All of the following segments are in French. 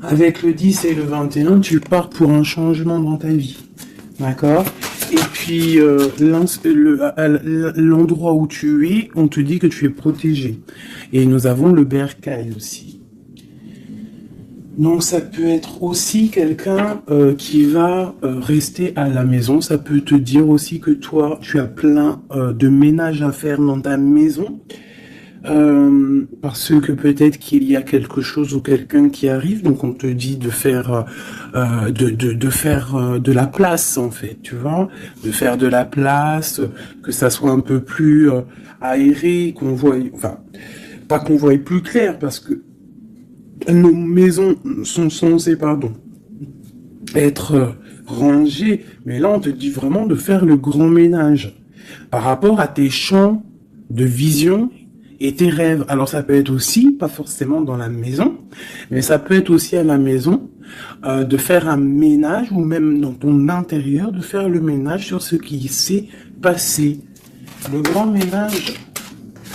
Avec le 10 et le 21, tu pars pour un changement dans ta vie. D'accord? Et puis, l'endroit où tu es, on te dit que tu es protégé. Et nous avons le bercail aussi. Donc, ça peut être aussi quelqu'un qui va rester à la maison. Ça peut te dire aussi que toi, tu as plein de ménage à faire dans ta maison. Parce que peut-être qu'il y a quelque chose ou quelqu'un qui arrive, donc on te dit de faire de la place en fait, tu vois, de faire de la place, que ça soit un peu plus aéré, qu'on voit, enfin, pas qu'on voie plus clair, parce que nos maisons sont censées, être rangées, mais là on te dit vraiment de faire le grand ménage par rapport à tes champs de vision et tes rêves. Alors ça peut être aussi, pas forcément dans la maison, mais ça peut être aussi à la maison, de faire un ménage, ou même dans ton intérieur, de faire le ménage sur ce qui s'est passé. Le grand ménage,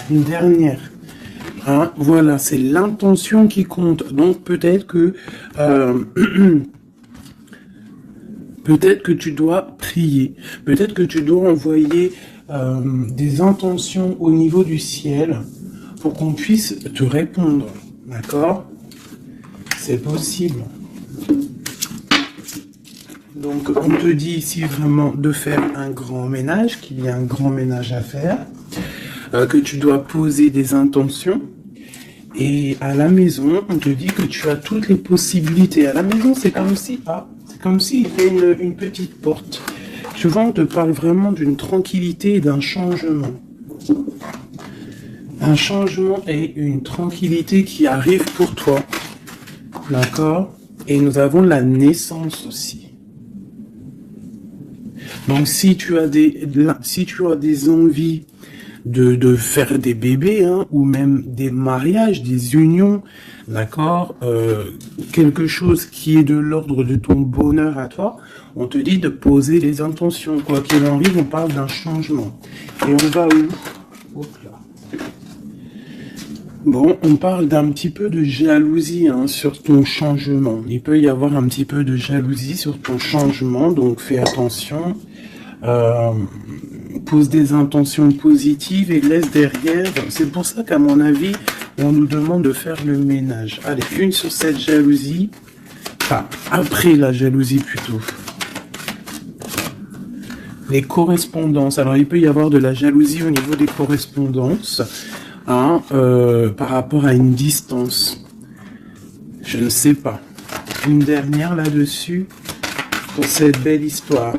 une dernière. Hein, voilà, c'est l'intention qui compte. Donc peut-être que peut-être que tu dois prier, peut-être que tu dois envoyer des intentions au niveau du ciel pour qu'on puisse te répondre, d'accord? C'est possible. Donc on te dit ici vraiment de faire un grand ménage, qu'il y a un grand ménage à faire, que tu dois poser des intentions. Et à la maison, on te dit que tu as toutes les possibilités. À la maison, c'est comme si, il y a une petite porte. Souvent, on te parle vraiment d'une tranquillité et d'un changement. Un changement et une tranquillité qui arrive pour toi. D'accord? Et nous avons la naissance aussi. Donc, si tu as des envies de faire des bébés, hein, ou même des mariages, des unions, d'accord, quelque chose qui est de l'ordre de ton bonheur à toi, on te dit de poser les intentions. Quoi qu'il arrive, on parle d'un changement. Et on va où? Hop là. Bon, on parle d'un petit peu de jalousie, hein, sur ton changement. Il peut y avoir un petit peu de jalousie sur ton changement, donc fais attention. Pose des intentions positives et laisse derrière. C'est pour ça qu'à mon avis, on nous demande de faire le ménage. Allez, une sur cette jalousie. Enfin, après la jalousie plutôt. Les correspondances. Alors, il peut y avoir de la jalousie au niveau des correspondances, hein, par rapport à une distance. Je ne sais pas. Une dernière là-dessus pour cette belle histoire.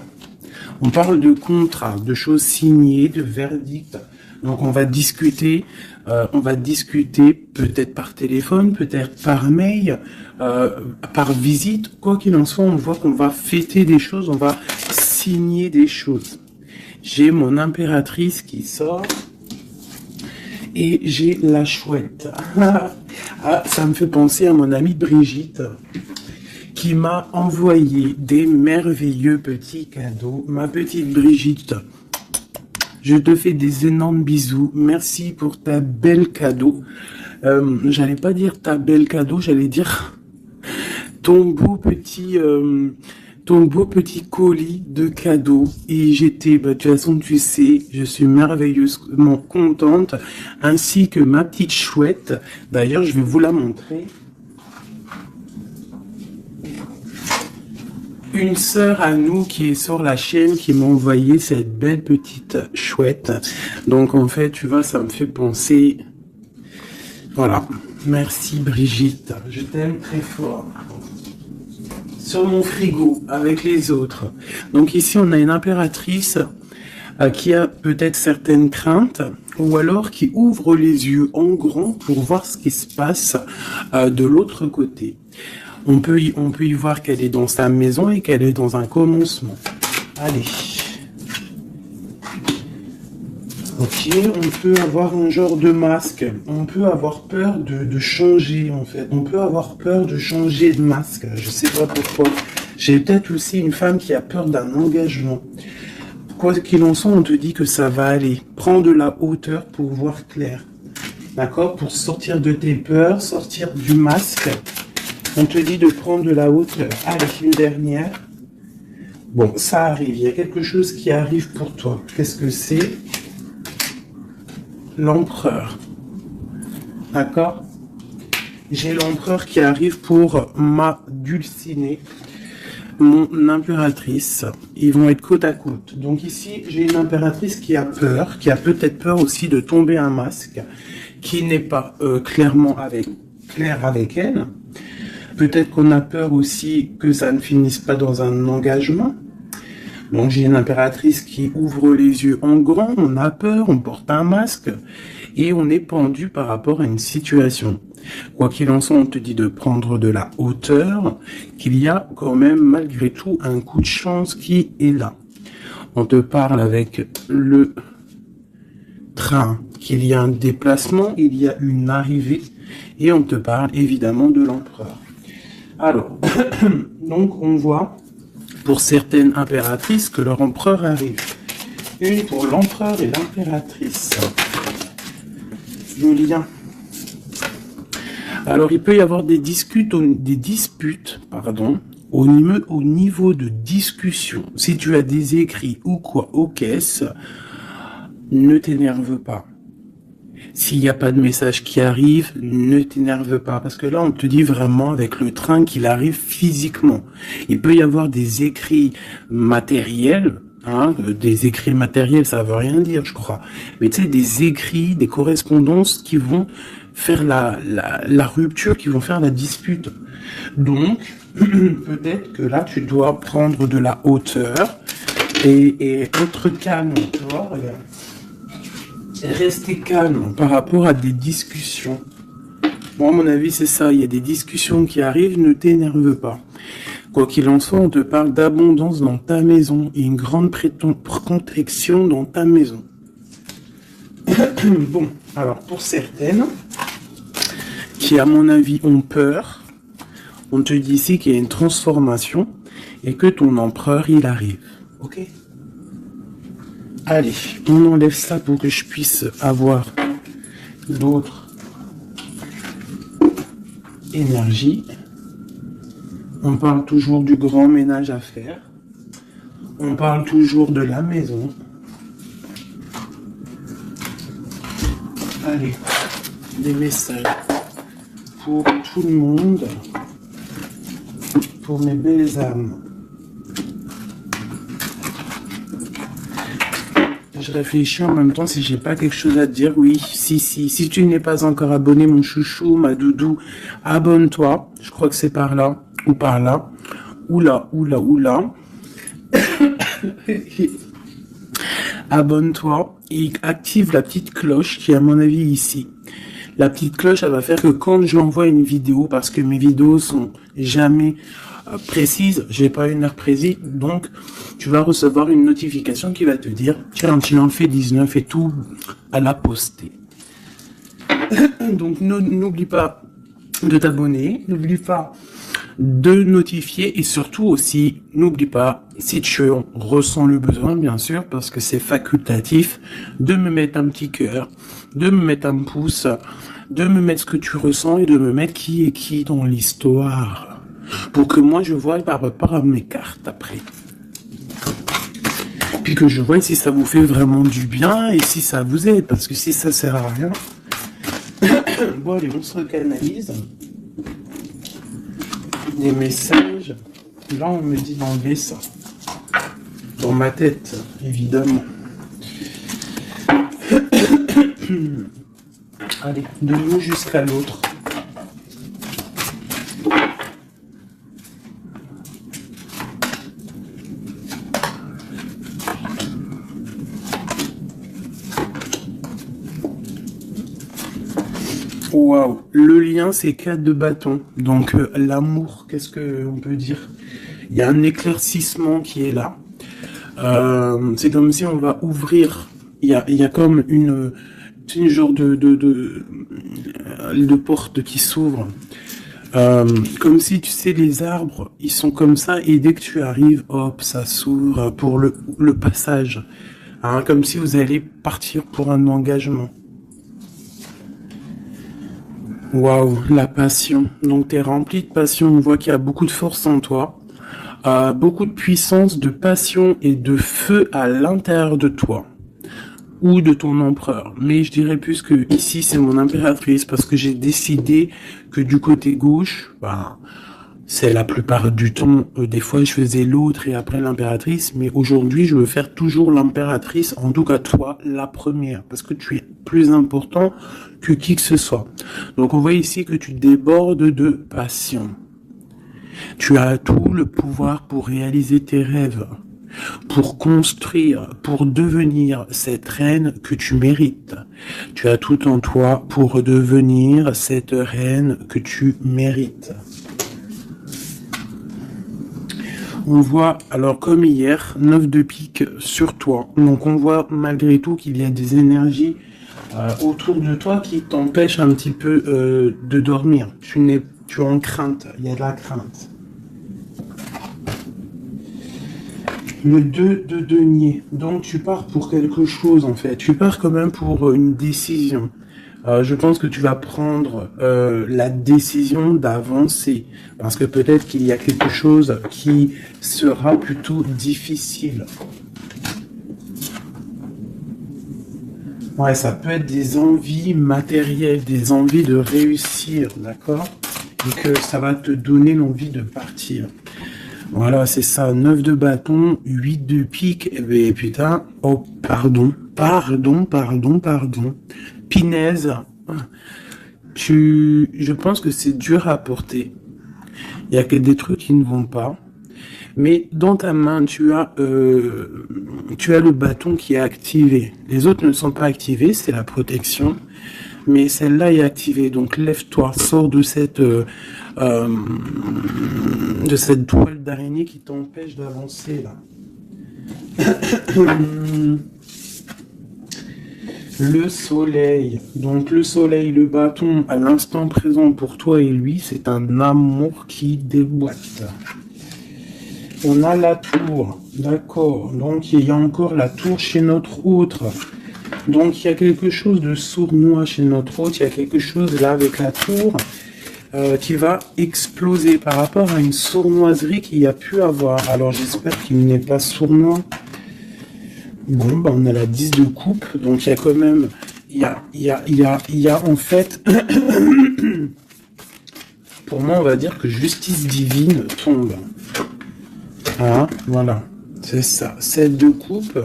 On parle de contrat, de choses signées, de verdicts. Donc on va discuter peut-être par téléphone, peut-être par mail, par visite. Quoi qu'il en soit, on voit qu'on va fêter des choses, on va signer des choses. J'ai mon impératrice qui sort et j'ai la chouette. Ah, ça me fait penser à mon amie Brigitte, qui m'a envoyé des merveilleux petits cadeaux. Ma petite Brigitte, je te fais des énormes bisous. Merci pour ta belle cadeau. J'allais pas dire ta belle cadeau, j'allais dire ton beau petit colis de cadeaux. Et j'étais, de toute façon, tu sais, je suis merveilleusement contente, ainsi que ma petite chouette. D'ailleurs, je vais vous la montrer. Une sœur à nous qui est sur la chaîne qui m'a envoyé cette belle petite chouette. Donc en fait, tu vois, ça me fait penser. Voilà. Merci Brigitte. Je t'aime très fort. Sur mon frigo, avec les autres. Donc ici, on a une impératrice qui a peut-être certaines craintes, ou alors qui ouvre les yeux en grand pour voir ce qui se passe de l'autre côté. On peut y voir qu'elle est dans sa maison et qu'elle est dans un commencement. Allez. Ok, on peut avoir un genre de masque. On peut avoir peur de changer, en fait. On peut avoir peur de changer de masque. Je sais pas pourquoi. J'ai peut-être aussi une femme qui a peur d'un engagement. Quoi qu'il en soit, on te dit que ça va aller. Prends de la hauteur pour voir clair. D'accord? Pour sortir de tes peurs, sortir du masque. On te dit de prendre de la hauteur. Allez, une dernière. Bon, ça arrive. Il y a quelque chose qui arrive pour toi. Qu'est-ce que c'est? L'empereur. D'accord? J'ai l'empereur qui arrive pour ma dulcinée, mon impératrice. Ils vont être côte à côte. Donc ici, j'ai une impératrice qui a peur, qui a peut-être peur aussi de tomber un masque, qui n'est pas clair avec elle. Peut-être qu'on a peur aussi que ça ne finisse pas dans un engagement. Donc j'ai une impératrice qui ouvre les yeux en grand, on a peur, on porte un masque et on est pendu par rapport à une situation. Quoi qu'il en soit, on te dit de prendre de la hauteur, qu'il y a quand même malgré tout un coup de chance qui est là. On te parle avec le train, qu'il y a un déplacement, il y a une arrivée et on te parle évidemment de l'empereur. Alors, donc on voit pour certaines impératrices que leur empereur arrive. Une pour l'empereur et l'impératrice. Julien. Alors il peut y avoir des disputes, au niveau de discussion. Si tu as des écrits ou quoi aux caisses, ne t'énerve pas. S'il n'y a pas de message qui arrive, ne t'énerve pas. Parce que là, on te dit vraiment avec le train qu'il arrive physiquement. Il peut y avoir des écrits matériels. Des écrits matériels, ça veut rien dire, je crois. Mais tu sais, des écrits, des correspondances qui vont faire la rupture, qui vont faire la dispute. Donc, peut-être que là, tu dois prendre de la hauteur et être calme, tu vois, regarde. Rester calme par rapport à des discussions. Bon, à mon avis, c'est ça. Il y a des discussions qui arrivent, ne t'énerve pas. Quoi qu'il en soit, on te parle d'abondance dans ta maison et une grande protection dans ta maison. Bon, alors pour certaines qui, à mon avis, ont peur, on te dit ici qu'il y a une transformation et que ton empereur, il arrive. Ok ? Allez, on enlève ça pour que je puisse avoir d'autres énergies. On parle toujours du grand ménage à faire. On parle toujours de la maison. Allez, des messages pour tout le monde, pour mes belles âmes. Je réfléchis en même temps si j'ai pas quelque chose à te dire. Oui, si tu n'es pas encore abonné, mon chouchou, ma doudou, abonne-toi. Je crois que c'est par là ou par là. Oula. Abonne-toi et active la petite cloche qui est à mon avis ici. La petite cloche, elle va faire que quand j'envoie une vidéo, parce que mes vidéos sont jamais précises, j'ai pas une heure précise, donc tu vas recevoir une notification qui va te dire tiens, tu en fais 19 et tout à la poster. Donc n'oublie pas de t'abonner, n'oublie pas de notifier et surtout aussi n'oublie pas, si tu ressens le besoin bien sûr, parce que c'est facultatif, de me mettre un petit cœur, de me mettre un pouce, de me mettre ce que tu ressens et de me mettre qui est qui dans l'histoire, pour que moi je vois par rapport à mes cartes après, puis que je vois si ça vous fait vraiment du bien et si ça vous aide, parce que si ça sert à rien. Bon allez, on se recanalise. Des messages. Là, on me dit d'enlever ça. Dans ma tête, évidemment. Allez, de l'eau jusqu'à l'autre. Waouh, le lien c'est 4 de bâton. Donc l'amour, qu'est-ce que on peut dire? Il y a un éclaircissement qui est là. C'est comme si on va ouvrir. Il y a comme une genre de porte qui s'ouvre. Comme si tu sais les arbres, ils sont comme ça et dès que tu arrives, hop, ça s'ouvre pour le passage. Hein, comme si vous allez partir pour un engagement. Waouh, la passion. Donc, tu es rempli de passion. On voit qu'il y a beaucoup de force en toi, beaucoup de puissance, de passion et de feu à l'intérieur de toi ou de ton empereur. Mais je dirais plus que ici, c'est mon impératrice parce que j'ai décidé que du côté gauche, bah, c'est la plupart du temps, des fois je faisais l'autre et après l'impératrice, mais aujourd'hui je veux faire toujours l'impératrice, en tout cas toi, la première, parce que tu es plus important que qui que ce soit. Donc on voit ici que tu débordes de passion. Tu as tout le pouvoir pour réaliser tes rêves, pour construire, pour devenir cette reine que tu mérites. Tu as tout en toi pour devenir cette reine que tu mérites. On voit, alors comme hier, 9 de pique sur toi. Donc on voit malgré tout qu'il y a des énergies autour de toi qui t'empêchent un petit peu de dormir. Tu es en crainte, il y a de la crainte. Le 2 de denier. Donc tu pars pour quelque chose en fait. Tu pars quand même pour une décision. Je pense que tu vas prendre la décision d'avancer. Parce que peut-être qu'il y a quelque chose qui sera plutôt difficile. Ouais, ça peut être des envies matérielles, des envies de réussir, d'accord? Et que ça va te donner l'envie de partir. Voilà, c'est ça, 9 de bâton, 8 de pique, et putain, oh, pardon. Pinaise, je pense que c'est dur à porter. Il y a que des trucs qui ne vont pas. Mais dans ta main, tu as le bâton qui est activé. Les autres ne sont pas activés, c'est la protection. Mais celle-là est activée. Donc lève-toi, sors de cette toile d'araignée qui t'empêche d'avancer là. Le soleil. Donc le soleil, le bâton, à l'instant présent pour toi et lui, c'est un amour qui déboîte. On a la tour, d'accord. Donc il y a encore la tour chez notre autre. Donc il y a quelque chose de sournois chez notre autre. Il y a quelque chose là avec la tour qui va exploser par rapport à une sournoiserie qu'il y a pu avoir. Alors j'espère qu'il n'est pas sournois. Bon, bah on a la 10 de coupe, donc il y a quand même, il y a en fait, pour moi on va dire que justice divine tombe. Ah, voilà, c'est ça. 7 de coupe,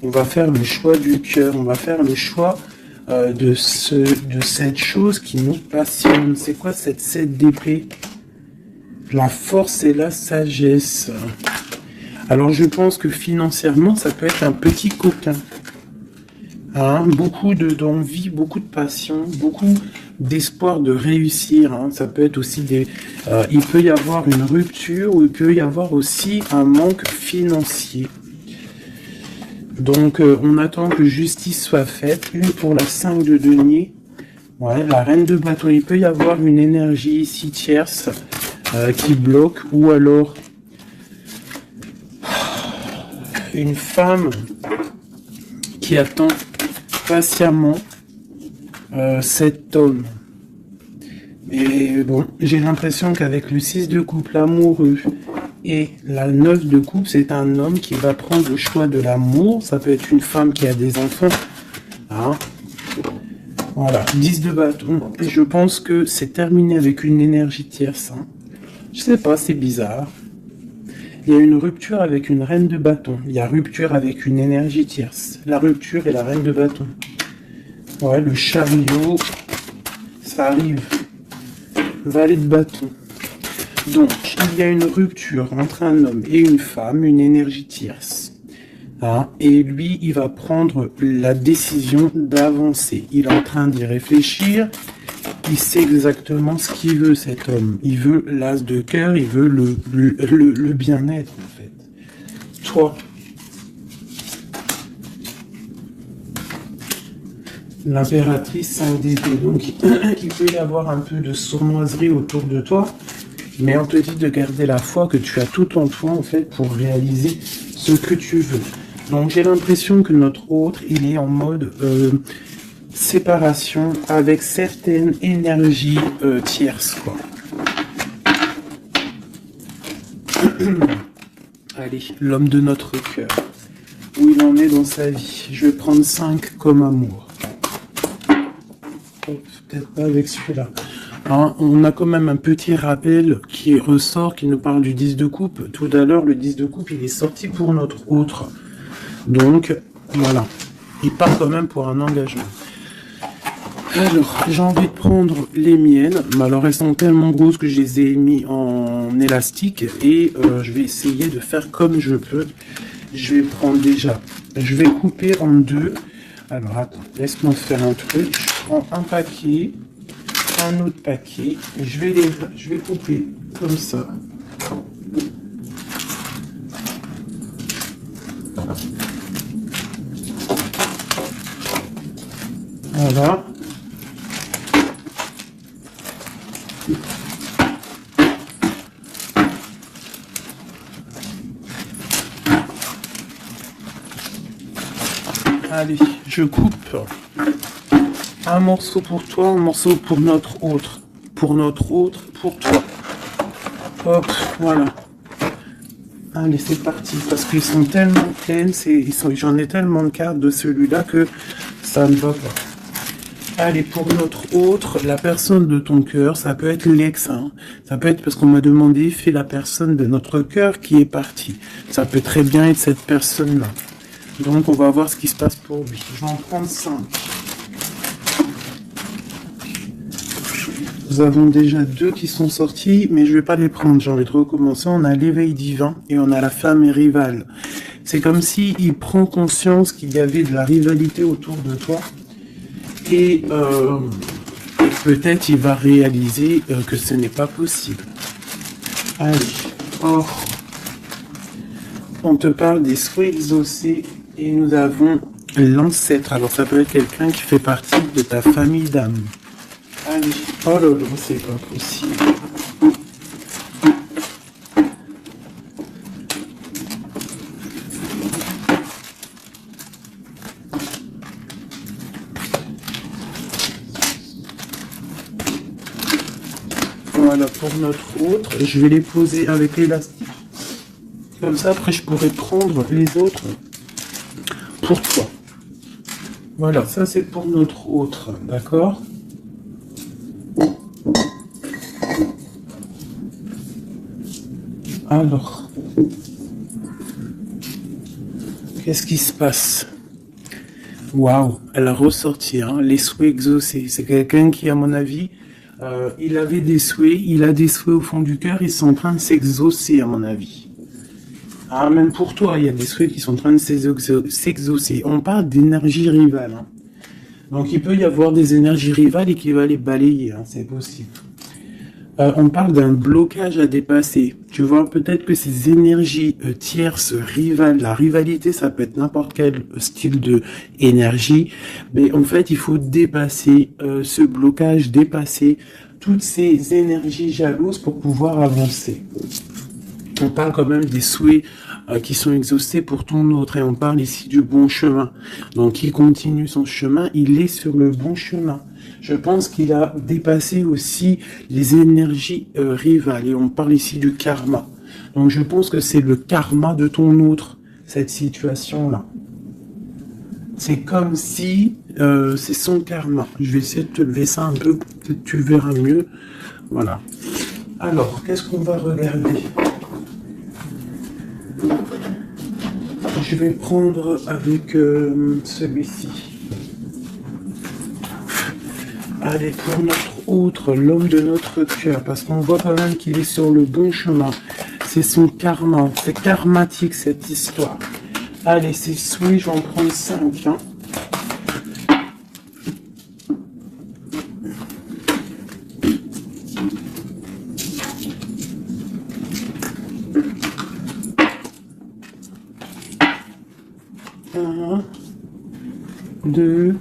on va faire le choix du cœur, on va faire le choix de cette chose qui nous passionne. C'est quoi cette 7 d'épée? La force et la sagesse. Alors je pense que financièrement, ça peut être un petit coquin. Hein, beaucoup d'envie, beaucoup de passion, beaucoup d'espoir de réussir. Hein. Ça peut être aussi il peut y avoir une rupture ou il peut y avoir aussi un manque financier. Donc on attend que justice soit faite. Une pour la 5 de denier. Ouais, la reine de bâton. Il peut y avoir une énergie ici tierce qui bloque ou alors une femme qui attend patiemment cet homme. Et bon, j'ai l'impression qu'avec le 6 de coupe, l'amoureux, et la 9 de coupe, c'est un homme qui va prendre le choix de l'amour. Ça peut être une femme qui a des enfants. Hein. Voilà, 10 de bâton. Et je pense que c'est terminé avec une énergie tierce. Hein. Je sais pas, c'est bizarre. Il y a une rupture avec une reine de bâton. Il y a rupture avec une énergie tierce. La rupture et la reine de bâton. Ouais, le chariot, ça arrive. Valet de bâton. Donc, il y a une rupture entre un homme et une femme, une énergie tierce. Hein, et lui, il va prendre la décision d'avancer. Il est en train d'y réfléchir. Il sait exactement ce qu'il veut, cet homme. Il veut l'as de cœur, il veut le bien-être, en fait. Toi, l'impératrice 5 d'épée. Donc, il peut y avoir un peu de sournoiserie autour de toi, mais on te dit de garder la foi que tu as tout en toi, en fait, pour réaliser ce que tu veux. Donc, j'ai l'impression que notre autre, il est en mode... séparation avec certaines énergies tierces, quoi. Allez, l'homme de notre cœur. Où il en est dans sa vie. Je vais prendre 5 comme amour. Peut-être pas avec celui-là. Hein, on a quand même un petit rappel qui ressort, qui nous parle du 10 de coupe. Tout à l'heure, le 10 de coupe, il est sorti pour notre autre. Donc, voilà. Il part quand même pour un engagement. Alors, j'ai envie de prendre les miennes. Mais alors, elles sont tellement grosses que je les ai mis en élastique. Et je vais essayer de faire comme je peux. Je vais prendre déjà... Je vais couper en deux. Alors, attends, laisse-moi faire un truc. Je prends un paquet, un autre paquet. Et je vais couper comme ça. Voilà. Allez, je coupe un morceau pour toi, un morceau pour notre autre. Pour notre autre, pour toi. Hop, voilà. Allez, c'est parti. Parce qu'ils sont tellement pleines, j'en ai tellement de cartes de celui-là que ça ne va pas. Allez, pour notre autre, la personne de ton cœur, ça peut être l'ex, hein. Ça peut être parce qu'on m'a demandé, fais la personne de notre cœur qui est partie. Ça peut très bien être cette personne-là. Donc, on va voir ce qui se passe pour lui. Je vais en prendre 5. Nous avons déjà 2 qui sont sortis, mais je vais pas les prendre. J'ai envie de recommencer. On a l'éveil divin et on a la femme rivale. C'est comme si il prend conscience qu'il y avait de la rivalité autour de toi. Et peut-être il va réaliser que ce n'est pas possible. Allez. Oh. On te parle des souhaits exaucés et nous avons l'ancêtre. Alors ça peut être quelqu'un qui fait partie de ta famille d'âme. Allez. Oh là là, c'est pas possible. Voilà, pour notre autre, je vais les poser avec l'élastique. Comme ça, après, je pourrais prendre les autres pour toi. Voilà, ça c'est pour notre autre, d'accord? Alors, qu'est-ce qui se passe? Waouh, elle a ressorti, hein, les souhaits exaucés. C'est quelqu'un qui, à mon avis, il avait des souhaits, il a des souhaits au fond du cœur, ils sont en train de s'exaucer, à mon avis. Ah, même pour toi, il y a des souhaits qui sont en train de s'exaucer. On parle d'énergie rivale. Hein. Donc, il peut y avoir des énergies rivales et qui va les balayer, hein, c'est possible. On parle d'un blocage à dépasser. Tu vois, peut-être que ces énergies tierces, rivales, la rivalité, ça peut être n'importe quel style de énergie, mais en fait, il faut dépasser ce blocage, dépasser toutes ces énergies jalouses pour pouvoir avancer. On parle quand même des souhaits qui sont exaucés pour ton autre, et on parle ici du bon chemin. Donc, il continue son chemin, il est sur le bon chemin. Je pense qu'il a dépassé aussi les énergies rivales, et on parle ici du karma. Donc, je pense que c'est le karma de ton autre, cette situation-là. C'est comme si c'est son karma. Je vais essayer de te lever ça un peu, peut-être tu verras mieux. Voilà. Alors, qu'est-ce qu'on va regarder ? Je vais prendre avec celui-ci. Allez, pour notre autre, l'homme de notre cœur, parce qu'on voit quand même qu'il est sur le bon chemin. C'est son karma, c'est karmatique cette histoire. Allez, c'est souhait, je vais en prendre 5. Hein. Un, 2,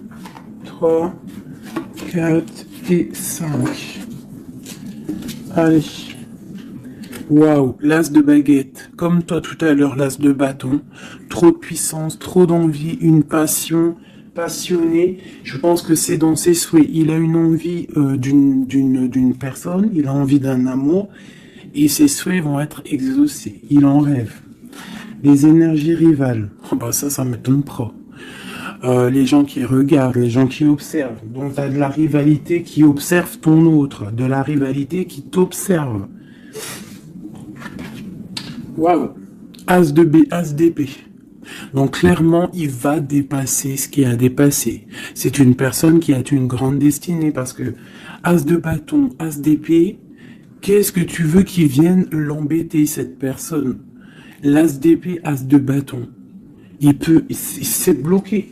3, 4 et 5. Allez. Waouh, l'as de baguette. Comme toi tout à l'heure, l'as de bâton. Trop de puissance, trop d'envie, une passion passionné. Je pense que c'est dans ses souhaits. Il a une envie d'une personne, il a envie d'un amour, et ses souhaits vont être exaucés. Il en rêve. Les énergies rivales, oh bah ça m'étonne pas. Les gens qui regardent, les gens qui observent. Donc, tu as de la rivalité qui observe ton autre, de la rivalité qui t'observe. Waouh! As de B, As d'épée. Donc, clairement, il va dépasser ce qu'il a dépassé. C'est une personne qui a une grande destinée parce que As de bâton, As d'épée, qu'est-ce que tu veux qu'il vienne l'embêter, cette personne? L'As d'épée, As de bâton. Il s'est bloqué.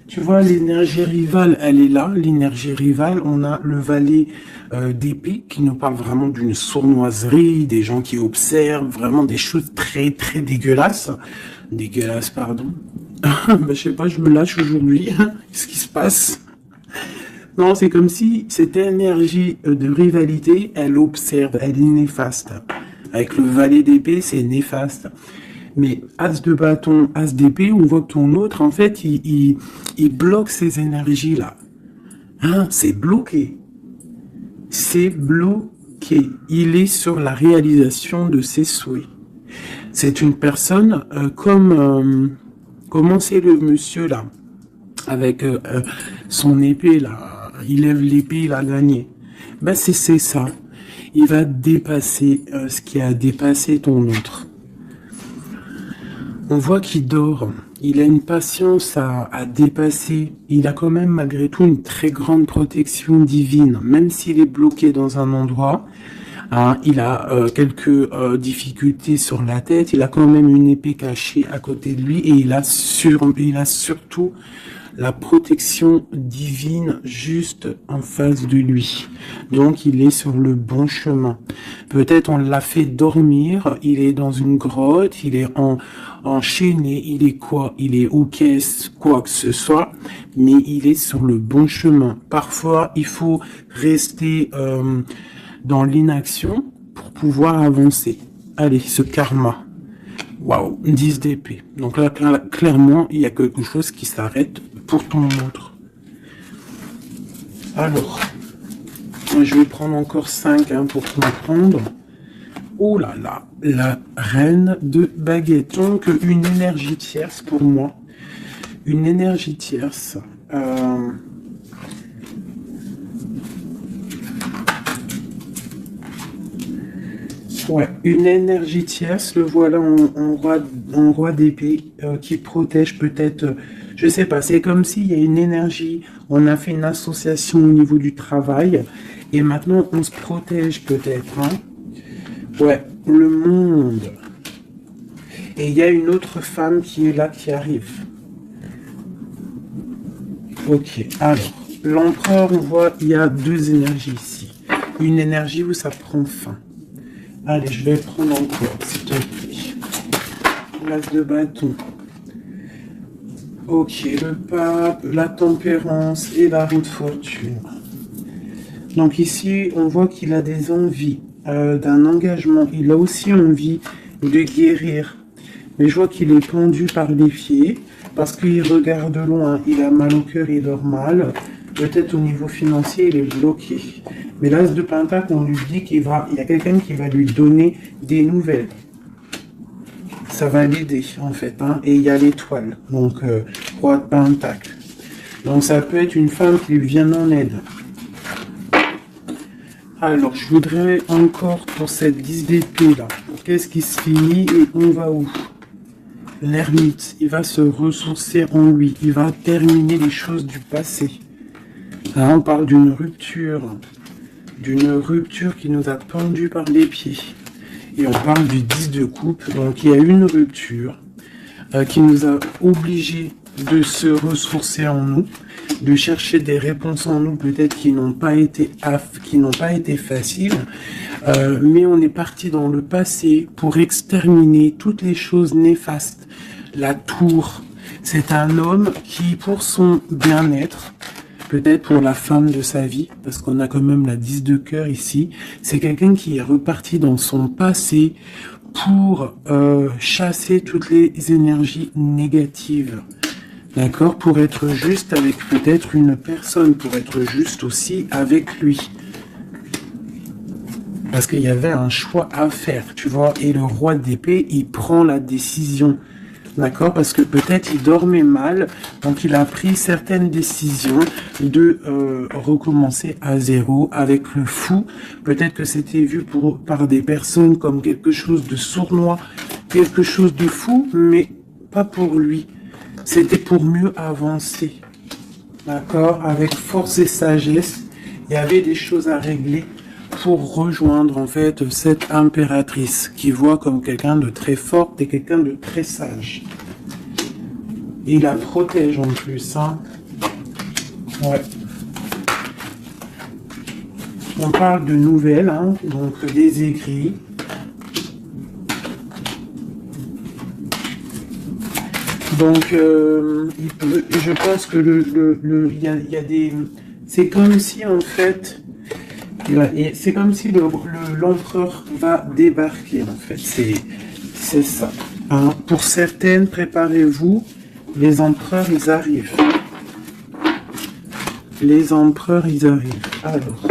Tu vois, l'énergie rivale, elle est là. L'énergie rivale, on a le valet d'épée qui nous parle vraiment d'une sournoiserie, des gens qui observent, vraiment des choses très, très dégueulasses. Dégueulasses, pardon. Je sais pas, je me lâche aujourd'hui. Qu'est-ce qui se passe? Non, c'est comme si cette énergie de rivalité, elle observe, elle est néfaste. Avec le valet d'épée, c'est néfaste. Mais As de bâton, As d'épée, on voit que ton autre, en fait, il bloque ces énergies-là. Hein, c'est bloqué. C'est bloqué. Il est sur la réalisation de ses souhaits. C'est une personne comment c'est le monsieur là, avec son épée là, il lève l'épée, il a gagné. Ben c'est ça. Il va dépasser ce qui a dépassé ton autre. On voit qu'il dort, il a une patience à dépasser, il a quand même malgré tout une très grande protection divine, même s'il est bloqué dans un endroit, hein, il a quelques difficultés sur la tête, il a quand même une épée cachée à côté de lui et il a surtout la protection divine juste en face de lui. Donc il est sur le bon chemin. Peut-être on l'a fait dormir, il est dans une grotte, il est enchaîné, il est quoi? Il est aux caisses, quoi que ce soit, mais il est sur le bon chemin. Parfois, il faut rester dans l'inaction pour pouvoir avancer. Allez, ce karma. Waouh, 10 d'épée. Donc là, clairement, il y a quelque chose qui s'arrête pour ton autre. Alors, je vais prendre encore 5 pour comprendre. Oh là là, la reine de baguette. Donc, une énergie tierce pour moi. Une énergie tierce. Ouais, une énergie tierce, le voilà en roi d'épée qui protège peut-être, je sais pas, c'est comme s'il y a une énergie, on a fait une association au niveau du travail et maintenant on se protège peut-être. Hein. Ouais, le monde. Et il y a une autre femme qui est là, qui arrive. Ok, alors, l'empereur, on voit, il y a 2 énergies ici. Une énergie où ça prend fin. Allez, je vais prendre encore, s'il te plaît. L'as de bâton. Ok, le pape, la tempérance et la roue de fortune. Donc ici, on voit qu'il a des envies d'un engagement. Il a aussi envie de guérir. Mais je vois qu'il est pendu par les pieds parce qu'il regarde loin. Il a mal au cœur, il dort mal. Peut-être au niveau financier, il est bloqué. Mais l'as de pentacle, on lui dit qu'il y a quelqu'un qui va lui donner des nouvelles. Ça va l'aider, en fait. Hein. Et il y a l'étoile. Donc, roi de pentacle. Donc, ça peut être une femme qui lui vient en aide. Alors, je voudrais encore, pour cette 10 d'épée, là, qu'est-ce qui se finit et on va où? L'ermite, il va se ressourcer en lui. Il va terminer les choses du passé. Là, on parle d'une rupture qui nous a pendu par les pieds. Et on parle du 10 de coupe. Donc, il y a une rupture qui nous a obligés de se ressourcer en nous, de chercher des réponses en nous, peut-être qui n'ont pas été faciles. Mais on est parti dans le passé pour exterminer toutes les choses néfastes. La tour, c'est un homme qui, pour son bien-être, peut-être pour la femme de sa vie, parce qu'on a quand même la 10 de cœur ici, c'est quelqu'un qui est reparti dans son passé pour chasser toutes les énergies négatives. D'accord? Pour être juste avec peut-être une personne, pour être juste aussi avec lui. Parce qu'il y avait un choix à faire, tu vois. Et le roi d'épée, il prend la décision. D'accord? Parce que peut-être il dormait mal, donc il a pris certaines décisions de recommencer à zéro avec le fou. Peut-être que c'était vu par des personnes comme quelque chose de sournois, quelque chose de fou, mais pas pour lui. C'était pour mieux avancer. D'accord? Avec force et sagesse, il y avait des choses à régler pour rejoindre en fait cette impératrice qui voit comme quelqu'un de très forte et quelqu'un de très sage. Il la protège en plus, hein. Ouais. On parle de nouvelles, hein, donc des écrits. Donc, je pense que il y a des, c'est comme si en fait, c'est comme si l'empereur va débarquer en fait. C'est ça. Hein. Pour certaines, préparez-vous. Les empereurs, ils arrivent. Les empereurs, ils arrivent. Alors.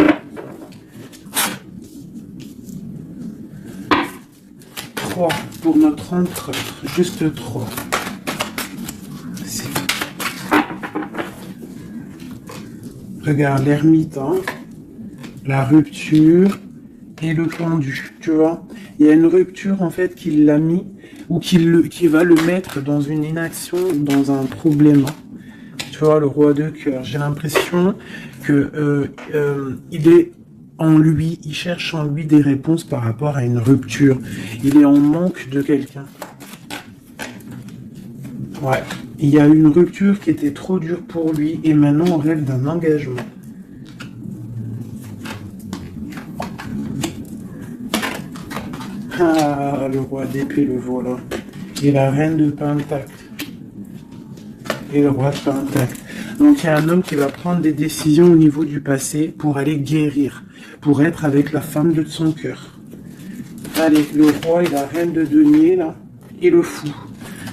3 pour notre empereur. Juste 3. Regarde, l'ermite, hein, la rupture et le pendu, tu vois. Il y a une rupture, en fait, qu'il l'a mis ou qui va le mettre dans une inaction, dans un problème. Tu vois, le roi de cœur. J'ai l'impression que il est en lui, il cherche en lui des réponses par rapport à une rupture. Il est en manque de quelqu'un. Ouais. Il y a une rupture qui était trop dure pour lui et maintenant on rêve d'un engagement. Ah, le roi d'épée, le voilà. Et la reine de pentacle. Et le roi de pentacle. Donc il y a un homme qui va prendre des décisions au niveau du passé pour aller guérir, pour être avec la femme de son cœur. Allez, le roi et la reine de denier, là, et le fou.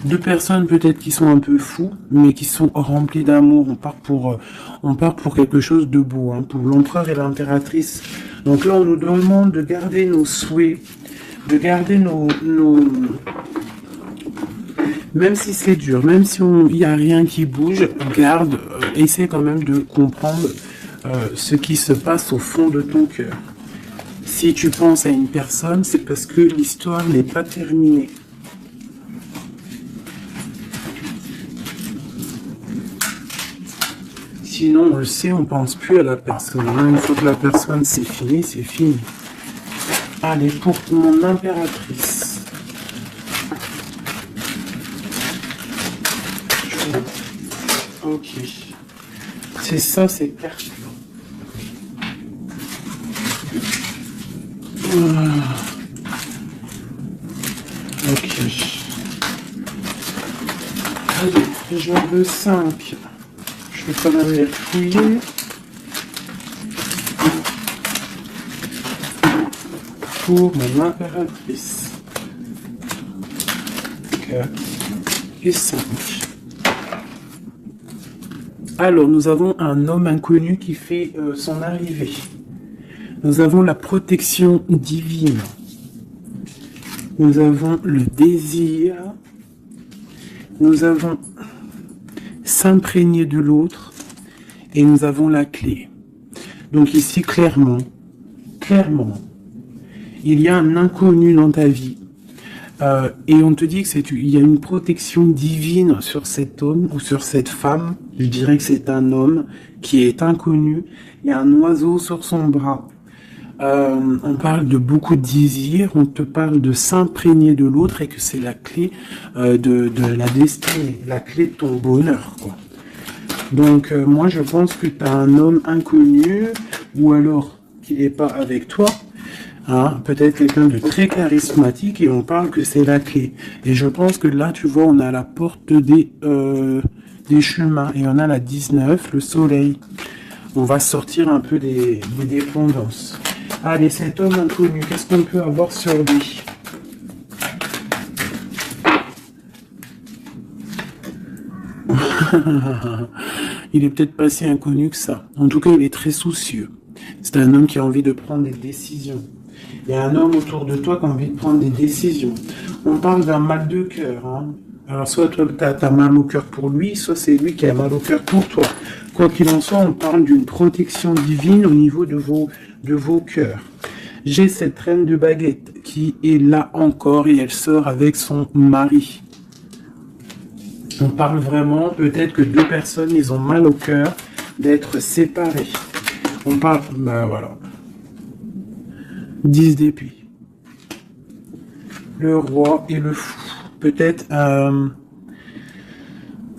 Deux personnes peut-être qui sont un peu fous, mais qui sont remplies d'amour. On part pour quelque chose de beau, hein, pour l'empereur et l'impératrice. Donc là, on nous demande de garder nos souhaits, de garder nos... Même si c'est dur, même si il n'y a rien qui bouge, garde, essaie quand même de comprendre ce qui se passe au fond de ton cœur. Si tu penses à une personne, c'est parce que l'histoire n'est pas terminée. Sinon, on le sait, on pense plus à la personne. Une fois que la personne, c'est fini, c'est fini. Allez, pour mon impératrice. Ok. C'est ça, c'est parfait. Ok. Allez, je veux 5. Je vais quand même les fouiller. Pour mon impératrice. 4 et 5. Alors, nous avons un homme inconnu qui fait son arrivée. Nous avons la protection divine. Nous avons le désir. Nous avons s'imprégner de l'autre. Et nous avons la clé. Donc ici, clairement, il y a un inconnu dans ta vie. Et on te dit que il y a une protection divine sur cet homme ou sur cette femme. Je dirais que c'est un homme qui est inconnu. Il y a un oiseau sur son bras. On parle de beaucoup de désirs. On te parle de s'imprégner de l'autre et que c'est la clé de la destinée, la clé de ton bonheur, quoi. Donc moi je pense que tu as un homme inconnu ou alors qui n'est pas avec toi. Hein, peut-être quelqu'un de très charismatique et on parle que c'est la clé. Et je pense que là, tu vois, on a la porte des chemins et on a la 19, le soleil. On va sortir un peu des dépendances. Allez, cet homme inconnu, qu'est-ce qu'on peut avoir sur lui? Il est peut-être pas si inconnu que ça. En tout cas, il est très soucieux. C'est un homme qui a envie de prendre des décisions. Il y a un homme autour de toi qui a envie de prendre des décisions. On parle d'un mal de cœur. Hein. Alors, soit toi, tu as mal au cœur pour lui, soit c'est lui qui a mal au cœur pour toi. Quoi qu'il en soit, on parle d'une protection divine au niveau de vos cœurs. J'ai cette reine de baguette qui est là encore et elle sort avec son mari. On parle vraiment, peut-être que deux personnes, ils ont mal au cœur d'être séparés. On parle, ben voilà. 10 d'épée. Le roi et le fou. Peut-être,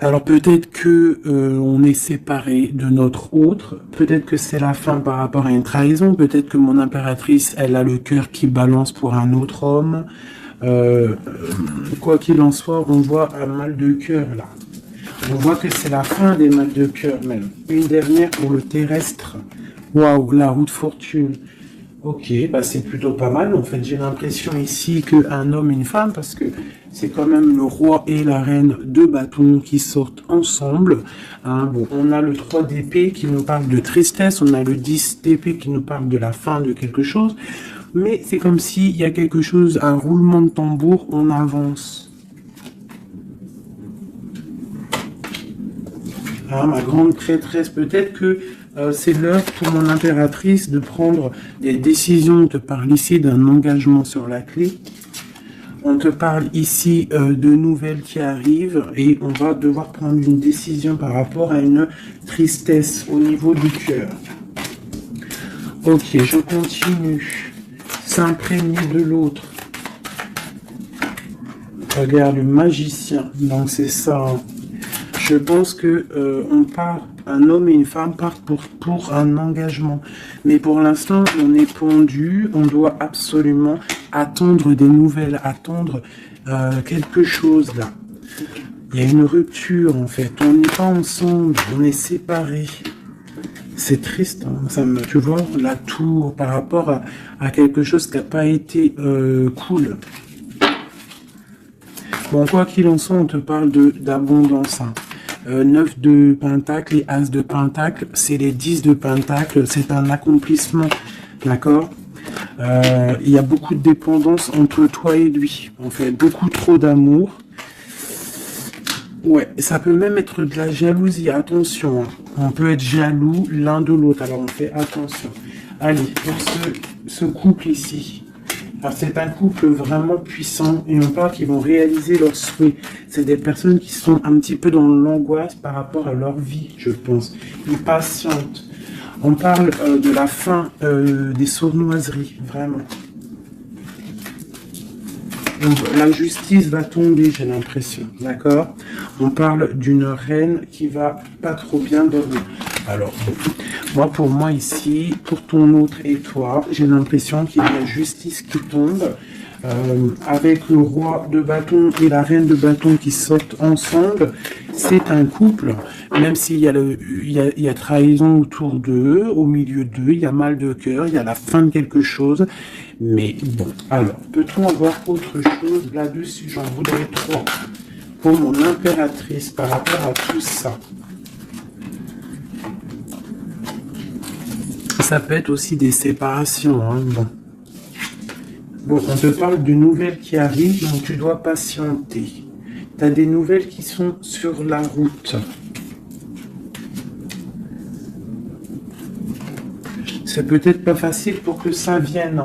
alors peut-être que on est séparés de notre autre. Peut-être que c'est la fin par rapport à une trahison. Peut-être que mon impératrice, elle a le cœur qui balance pour un autre homme. Quoi qu'il en soit, on voit un mal de cœur là. On voit que c'est la fin des mal de cœur même. Une dernière pour le terrestre. Waouh, la roue de fortune. Ok, bah c'est plutôt pas mal. En fait, j'ai l'impression ici qu'un homme et une femme, parce que c'est quand même le roi et la reine de bâtons qui sortent ensemble. Hein, bon, on a le 3 d'épée qui nous parle de tristesse, on a le 10 d'épée qui nous parle de la fin de quelque chose. Mais c'est comme s'il y a quelque chose, un roulement de tambour, on avance. Hein, ma grande prêtresse, peut-être que c'est l'heure pour mon impératrice de prendre des décisions. On te parle ici d'un engagement sur la clé. On te parle ici de nouvelles qui arrivent et on va devoir prendre une décision par rapport à une tristesse au niveau du cœur. Ok, je continue. S'imprégner de l'autre. Regarde, le magicien. Donc c'est ça. Je pense que on part, un homme et une femme partent pour un engagement. Mais pour l'instant, on est pendu, on doit absolument attendre des nouvelles, attendre quelque chose là. Il y a une rupture en fait, on n'est pas ensemble, on est séparés. C'est triste, hein. Ça me, tu vois, la tour par rapport à quelque chose qui n'a pas été cool. Bon, quoi qu'il en soit, on te parle d'abondance. Hein. 9 de pentacle et as de pentacle, c'est les 10 de pentacle, c'est un accomplissement, d'accord. Il y a beaucoup de dépendance entre toi et lui, en fait, beaucoup trop d'amour. Ouais, ça peut même être de la jalousie, attention, hein. On peut être jaloux l'un de l'autre, alors on fait attention. Allez, pour ce couple ici, alors c'est un couple vraiment puissant et on parle qu'ils vont réaliser leurs souhaits. C'est des personnes qui sont un petit peu dans l'angoisse par rapport à leur vie, je pense. Ils patientent. On parle de la fin des sournoiseries, vraiment. La justice va tomber, j'ai l'impression, d'accord. On parle d'une reine qui va pas trop bien dormir. Alors, moi, pour moi ici, pour ton autre et toi, j'ai l'impression qu'il y a justice qui tombe. Avec le roi de bâton et la reine de bâton qui sortent ensemble, c'est un couple, même s'il y a il y a trahison autour d'eux, au milieu d'eux, il y a mal de cœur, il y a la fin de quelque chose, mais bon, alors, peut-on avoir autre chose là-dessus? J'en voudrais 3 pour mon impératrice par rapport à tout ça. Ça peut être aussi des séparations, hein, bon. Bon, on te parle de nouvelles qui arrivent, donc tu dois patienter. Tu as des nouvelles qui sont sur la route. C'est peut-être pas facile pour que ça vienne.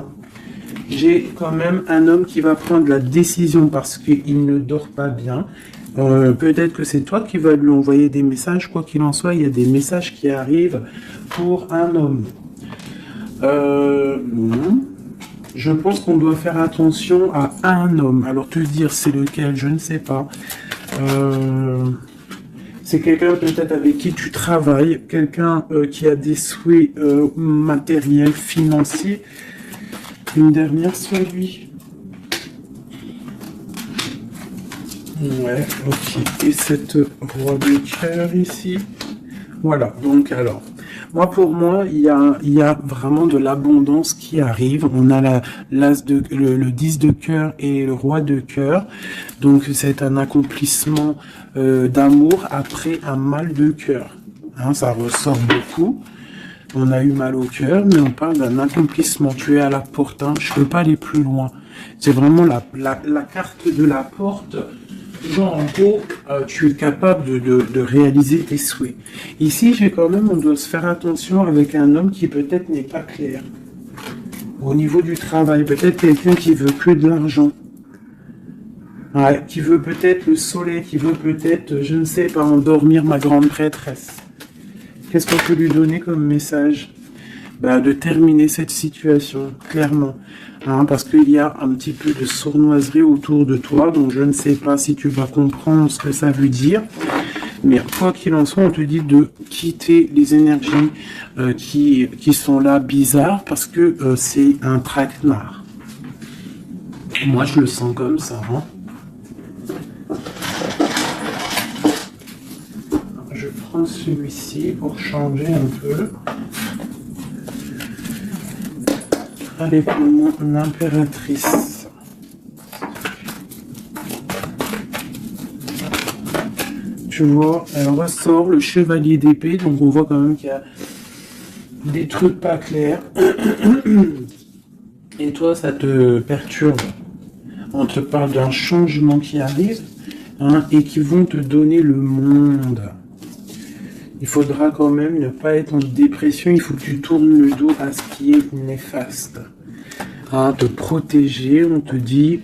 J'ai quand même un homme qui va prendre la décision parce qu'il ne dort pas bien. Peut-être que c'est toi qui vas lui envoyer des messages. Quoi qu'il en soit, il y a des messages qui arrivent pour un homme. Je pense qu'on doit faire attention à un homme. Alors te dire c'est lequel, je ne sais pas. C'est quelqu'un peut-être avec qui tu travailles, quelqu'un qui a des souhaits matériels, financiers. Une dernière sur lui. Ouais, ok. Et cette roi de cœur ici. Voilà, donc alors, Pour moi, il y a vraiment de l'abondance qui arrive. On a le 10 de cœur et le roi de cœur. Donc, c'est un accomplissement d'amour après un mal de cœur. Hein, ça ressort beaucoup. On a eu mal au cœur, mais on parle d'un accomplissement. Tu es à la porte, hein. Je peux pas aller plus loin. C'est vraiment la carte de la porte. Genre, en gros, tu es capable de réaliser tes souhaits. Ici, on doit se faire attention avec un homme qui peut-être n'est pas clair. Au niveau du travail, peut-être quelqu'un qui veut que de l'argent. Ouais, qui veut peut-être le soleil, qui veut peut-être, je ne sais pas, endormir ma grande prêtresse. Qu'est-ce qu'on peut lui donner comme message? De terminer cette situation, clairement. Hein, parce qu'il y a un petit peu de sournoiserie autour de toi, donc je ne sais pas si tu vas comprendre ce que ça veut dire. Mais quoi qu'il en soit, on te dit de quitter les énergies qui sont là bizarres, parce que c'est un traquenard. Moi, je le sens comme ça. Hein. Je prends celui-ci pour changer un peu. Allez, pour mon impératrice. Tu vois, elle ressort le chevalier d'épée, donc on voit quand même qu'il y a des trucs pas clairs. Et toi, ça te perturbe. On te parle d'un changement qui arrive, hein, et qui vont te donner le monde. Il faudra quand même ne pas être en dépression, il faut que tu tournes le dos à ce qui est néfaste. Hein, te protéger, on te dit,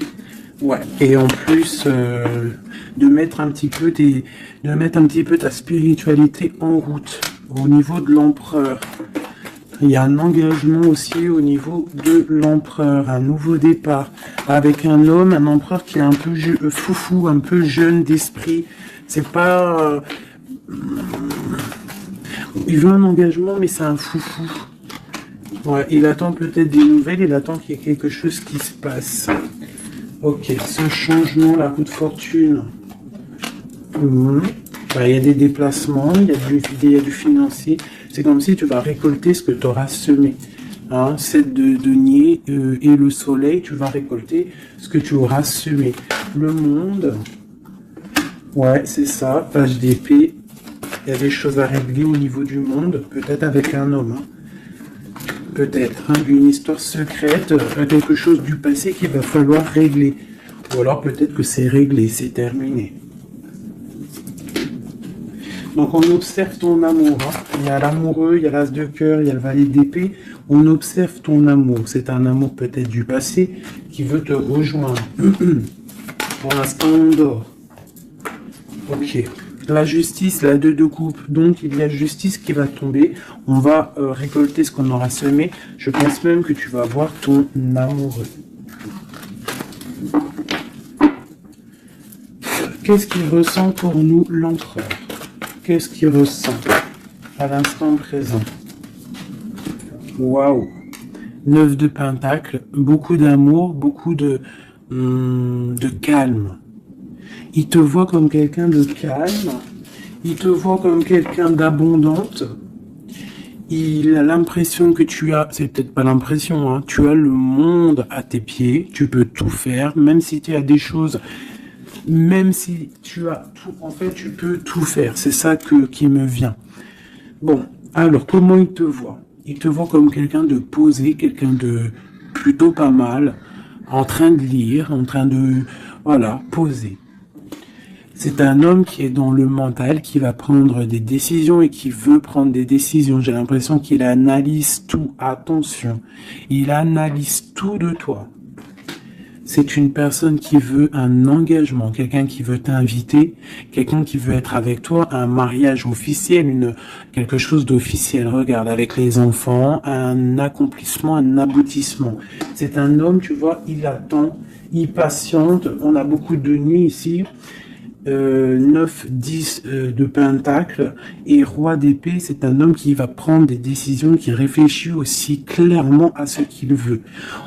ouais, et en plus de mettre un petit peu ta spiritualité en route au niveau de l'empereur. Il y a un engagement aussi au niveau de l'empereur, un nouveau départ avec un homme, un empereur qui est un peu foufou, un peu jeune d'esprit. C'est pas il veut un engagement, mais c'est un foufou. Ouais, il attend peut-être des nouvelles, il attend qu'il y ait quelque chose qui se passe. Ok, ce changement, la roue de fortune. Il y a des déplacements, il y a du financier. C'est comme si tu vas récolter ce que tu auras semé. Hein, 7 de denier et le soleil, tu vas récolter ce que tu auras semé. Le monde, ouais, c'est ça, page d'épée. Il y a des choses à régler au niveau du monde, peut-être avec un homme. Hein. Peut-être une histoire secrète, quelque chose du passé qu'il va falloir régler. Ou alors peut-être que c'est réglé, c'est terminé. Donc on observe ton amour. Hein. Il y a l'amoureux, il y a l'as de cœur, il y a le valet d'épée. On observe ton amour. C'est un amour peut-être du passé qui veut te rejoindre. Pour l'instant, on dort. Ok. La justice, la 2 de coupe, donc il y a justice qui va tomber. On va récolter ce qu'on aura semé. Je pense même que tu vas voir ton amoureux. Qu'est-ce qu'il ressent pour nous, l'empereur? Qu'est-ce qu'il ressent à l'instant présent? Waouh! 9 de pentacles, beaucoup d'amour, beaucoup de calme. Il te voit comme quelqu'un de calme, il te voit comme quelqu'un d'abondante. Il a l'impression que tu as, c'est peut-être pas l'impression, hein, tu as le monde à tes pieds, tu peux tout faire, même si tu as des choses, même si tu as tout, en fait, tu peux tout faire. C'est ça qui me vient. Bon, alors, comment il te voit? Il te voit comme quelqu'un de posé, quelqu'un de plutôt pas mal, en train de lire, en train de, voilà, poser. C'est un homme qui est dans le mental, qui va prendre des décisions et qui veut prendre des décisions. J'ai l'impression qu'il analyse tout. Attention, il analyse tout de toi. C'est une personne qui veut un engagement, quelqu'un qui veut t'inviter, quelqu'un qui veut être avec toi, un mariage officiel, quelque chose d'officiel. Regarde, avec les enfants, un accomplissement, un aboutissement. C'est un homme, tu vois, il attend, il patiente. On a beaucoup de nuits ici. 9, 10 de pentacle et roi d'épée, c'est un homme qui va prendre des décisions, qui réfléchit aussi clairement à ce qu'il veut.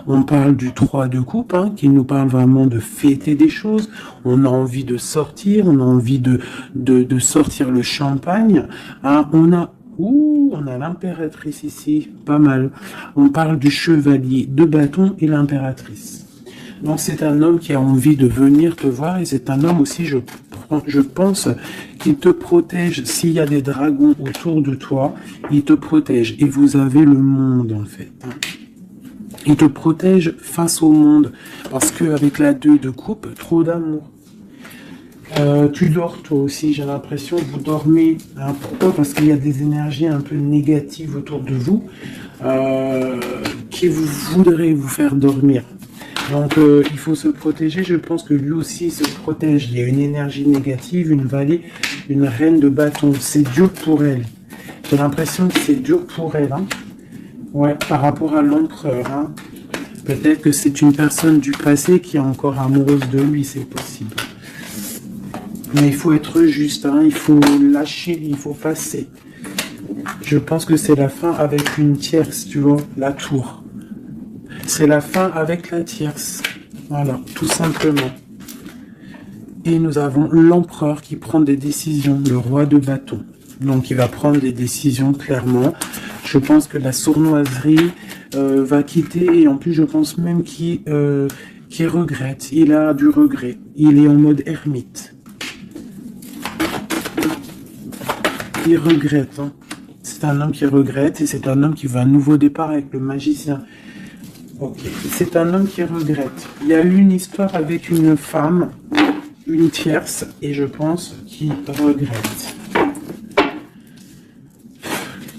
On parle du 3 de coupe, hein, qui nous parle vraiment de fêter des choses. On a envie de sortir, on a envie de sortir le champagne. Hein, on a Ouh, on a l'impératrice ici, pas mal. On parle du chevalier de bâton et l'impératrice. Donc c'est un homme qui a envie de venir te voir et c'est un homme aussi, je pense, qui te protège. S'il y a des dragons autour de toi, il te protège. Et vous avez le monde en fait. Il te protège face au monde. Parce qu'avec la 2 de coupe, trop d'amour. Tu dors toi aussi, j'ai l'impression que vous dormez. Hein, pourquoi? Parce qu'il y a des énergies un peu négatives autour de vous qui vous voudraient vous faire dormir. Donc il faut se protéger, je pense que lui aussi se protège. Il y a une énergie négative, une vallée, une reine de bâton. C'est dur pour elle. J'ai l'impression que c'est dur pour elle. Hein. Ouais, par rapport à l'empereur. Hein. Peut-être que c'est une personne du passé qui est encore amoureuse de lui, c'est possible. Mais il faut être juste, hein. Il faut lâcher, il faut passer. Je pense que c'est la fin avec une tierce, tu vois, la tour. C'est la fin avec la tierce. Voilà, tout simplement. Et nous avons l'empereur qui prend des décisions, le roi de bâton. Donc il va prendre des décisions clairement. Je pense que la sournoiserie va quitter et en plus je pense même qu'il regrette. Il a du regret. Il est en mode ermite. Il regrette. Hein. C'est un homme qui regrette et c'est un homme qui veut un nouveau départ avec le magicien. Ok, c'est un homme qui regrette. Il y a eu une histoire avec une femme, une tierce, et je pense qu'il regrette.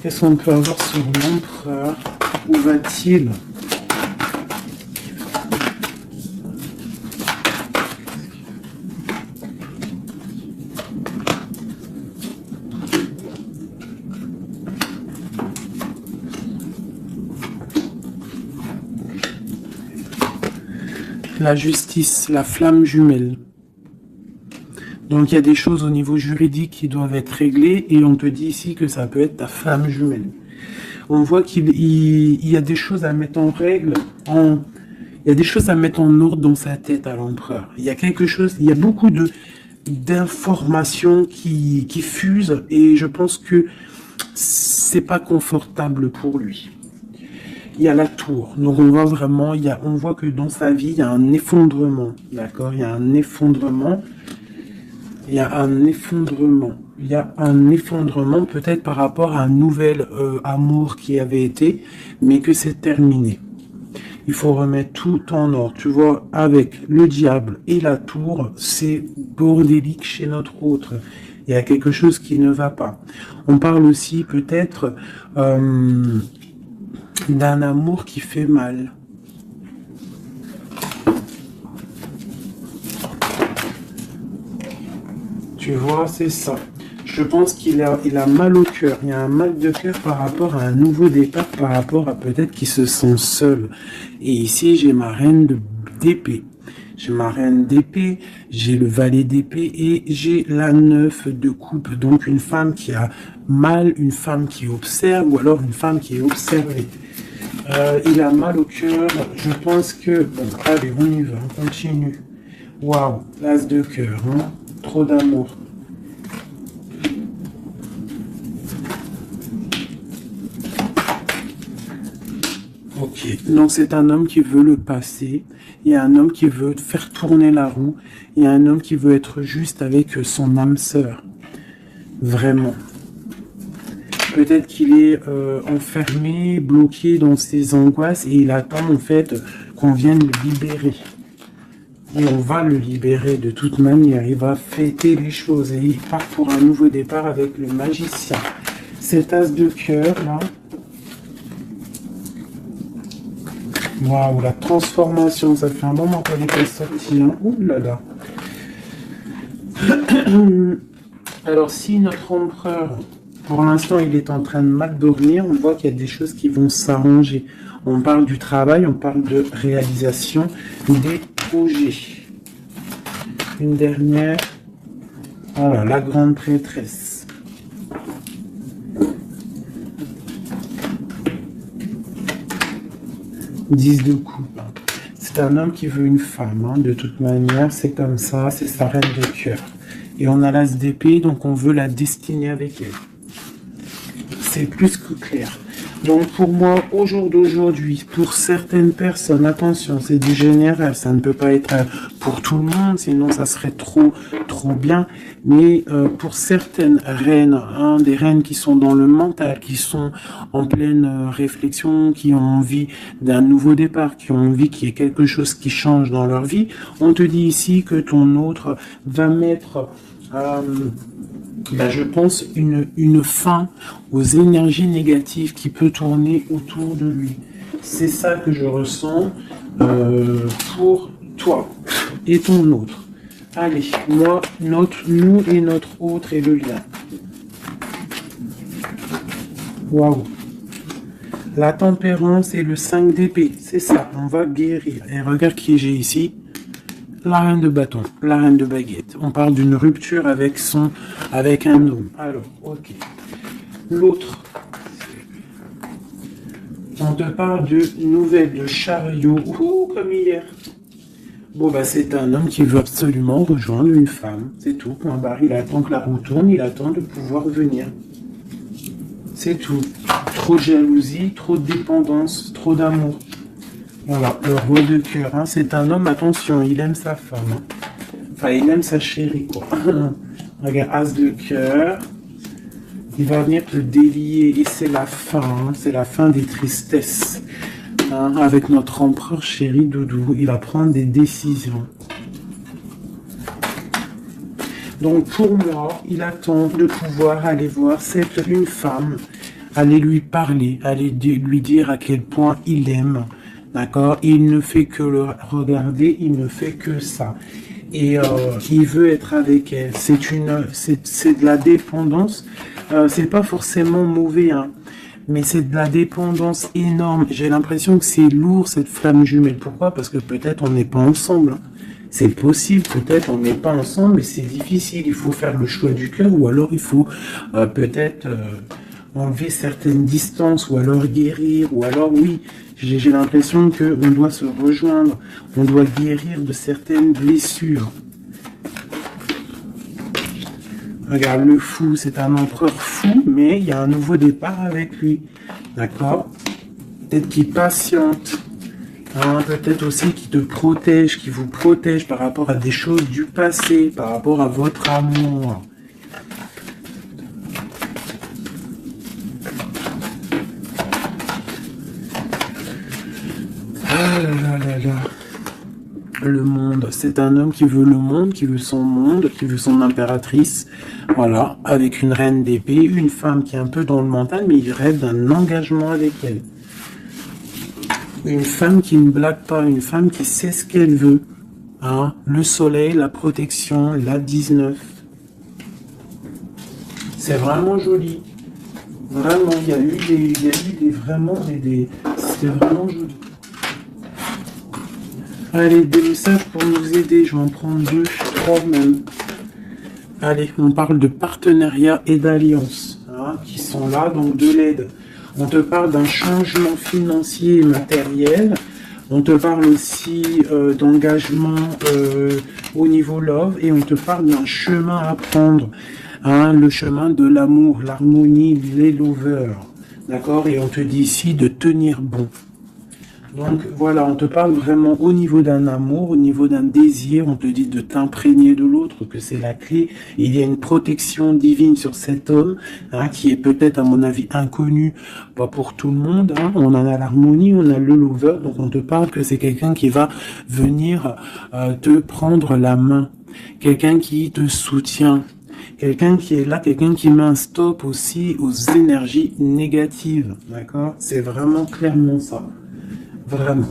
Qu'est-ce qu'on peut avoir sur l'empereur? Où va-t-il? La justice, la flamme jumelle. Donc il y a des choses au niveau juridique qui doivent être réglées et on te dit ici que ça peut être ta flamme jumelle. On voit qu'il y a des choses à mettre en règle, il y a des choses à mettre en ordre dans sa tête à l'empereur. Il y a quelque chose, il y a beaucoup d'informations qui fusent et je pense que c'est pas confortable pour lui. Il y a la tour, donc on voit vraiment, on voit que dans sa vie, il y a un effondrement, d'accord? Il y a un effondrement, il y a un effondrement, il y a un effondrement peut-être par rapport à un nouvel amour qui avait été, mais que c'est terminé. Il faut remettre tout en ordre, tu vois, avec le diable et la tour, c'est bordélique chez notre autre. Il y a quelque chose qui ne va pas. On parle aussi peut-être d'un amour qui fait mal. Tu vois, c'est ça. Je pense qu'il a mal au cœur. Il y a un mal de cœur par rapport à un nouveau départ, par rapport à peut-être qu'il se sent seul. Et ici, j'ai ma reine d'épée. J'ai ma reine d'épée, j'ai le valet d'épée et j'ai la 9 de coupe. Donc une femme qui a mal, une femme qui observe ou alors une femme qui est observée. Il a mal au cœur. Je pense que... Bon, allez, on y va, on continue. Waouh, l'as de cœur, hein. Trop d'amour. Ok, donc c'est un homme qui veut le passé. Il y a un homme qui veut faire tourner la roue. Il y a un homme qui veut être juste avec son âme sœur. Vraiment. Peut-être qu'il est enfermé, bloqué dans ses angoisses et il attend en fait qu'on vienne le libérer. Et on va le libérer de toute manière. Il va fêter les choses et il part pour un nouveau départ avec le magicien. Cet as de cœur là. Waouh, la transformation, ça fait un moment qu'elle est sortie. Hein. Ouh là là. Alors si notre empereur, pour l'instant, il est en train de mal dormir, on voit qu'il y a des choses qui vont s'arranger. On parle du travail, on parle de réalisation des projets. Une dernière. Voilà, la grande prêtresse. « 10 de coupe. C'est un homme qui veut une femme, hein, de toute manière, c'est comme ça, c'est sa reine de cœur. Et on a l'as d'épée, donc on veut la destiner avec elle. c'est plus que clair. Donc pour moi, au jour d'aujourd'hui, pour certaines personnes, attention, c'est du général, ça ne peut pas être pour tout le monde, sinon ça serait trop bien. Mais pour certaines reines, des reines qui sont dans le mental, qui sont en pleine réflexion, qui ont envie d'un nouveau départ, qui ont envie qu'il y ait quelque chose qui change dans leur vie, on te dit ici que ton autre va mettre... je pense une fin aux énergies négatives qui peut tourner autour de lui. C'est ça que je ressens pour toi et ton autre. Allez, moi, nous et notre autre et le lien. Waouh. La tempérance et le 5 d'épée, c'est ça, on va guérir. Et regarde qui j'ai ici. La reine de bâton, la reine de baguette. On parle d'une rupture avec un homme. Alors, ok. L'autre, on te parle de nouvelles de chariot. Ouh, comme hier. Bon, c'est un homme qui veut absolument rejoindre une femme. C'est tout, point barre. Il attend que la roue tourne, il attend de pouvoir venir. C'est tout. Trop de jalousie, trop de dépendance, trop d'amour. Voilà, le roi de cœur, c'est un homme, attention, il aime sa femme. Enfin, il aime sa chérie, quoi. Regarde, as de cœur. Il va venir te délier et c'est la fin, c'est la fin des tristesses. Avec notre empereur chéri Doudou, il va prendre des décisions. Donc pour moi, il attend de pouvoir aller voir une femme, aller lui parler, aller lui dire à quel point il aime. D'accord? Il ne fait que le regarder, il ne fait que ça. Et il veut être avec elle. C'est de la dépendance. C'est pas forcément mauvais, mais c'est de la dépendance énorme. J'ai l'impression que c'est lourd, cette flamme jumelle. Pourquoi? Parce que peut-être on n'est pas ensemble. C'est possible, peut-être on n'est pas ensemble, mais c'est difficile. Il faut faire le choix du cœur, ou alors il faut peut-être enlever certaines distances, ou alors guérir, ou alors oui, j'ai l'impression qu'on doit se rejoindre, on doit guérir de certaines blessures. Regarde, le fou, c'est un empereur fou, mais il y a un nouveau départ avec lui. D'accord? Peut-être qu'il patiente. Peut-être aussi qu'il te protège, qu'il vous protège par rapport à des choses du passé, par rapport à votre amour. Ah là là là. Le monde, c'est un homme qui veut le monde, qui veut son impératrice, voilà, avec une reine d'épée, une femme qui est un peu dans le mental, mais il rêve d'un engagement avec elle. Une femme qui ne blague pas, une femme qui sait ce qu'elle veut. Le soleil, la protection, la 19. C'est vraiment joli. Vraiment, il y a eu c'était vraiment joli. Allez, des messages pour nous aider. Je vais en prendre 2, 3 même. Allez, on parle de partenariat et d'alliance qui sont là, donc de l'aide. On te parle d'un changement financier et matériel. On te parle aussi d'engagement au niveau love. Et on te parle d'un chemin à prendre. Le chemin de l'amour, l'harmonie, les lovers. D'accord? Et on te dit ici de tenir bon. Donc voilà, on te parle vraiment au niveau d'un amour, au niveau d'un désir, on te dit de t'imprégner de l'autre, que c'est la clé. Il y a une protection divine sur cet homme, qui est peut-être à mon avis inconnu, pas pour tout le monde. On en a l'harmonie, on a le lover, donc on te parle que c'est quelqu'un qui va venir te prendre la main, quelqu'un qui te soutient. Quelqu'un qui est là, quelqu'un qui met un stop aussi aux énergies négatives, d'accord? C'est vraiment clairement ça. Vraiment.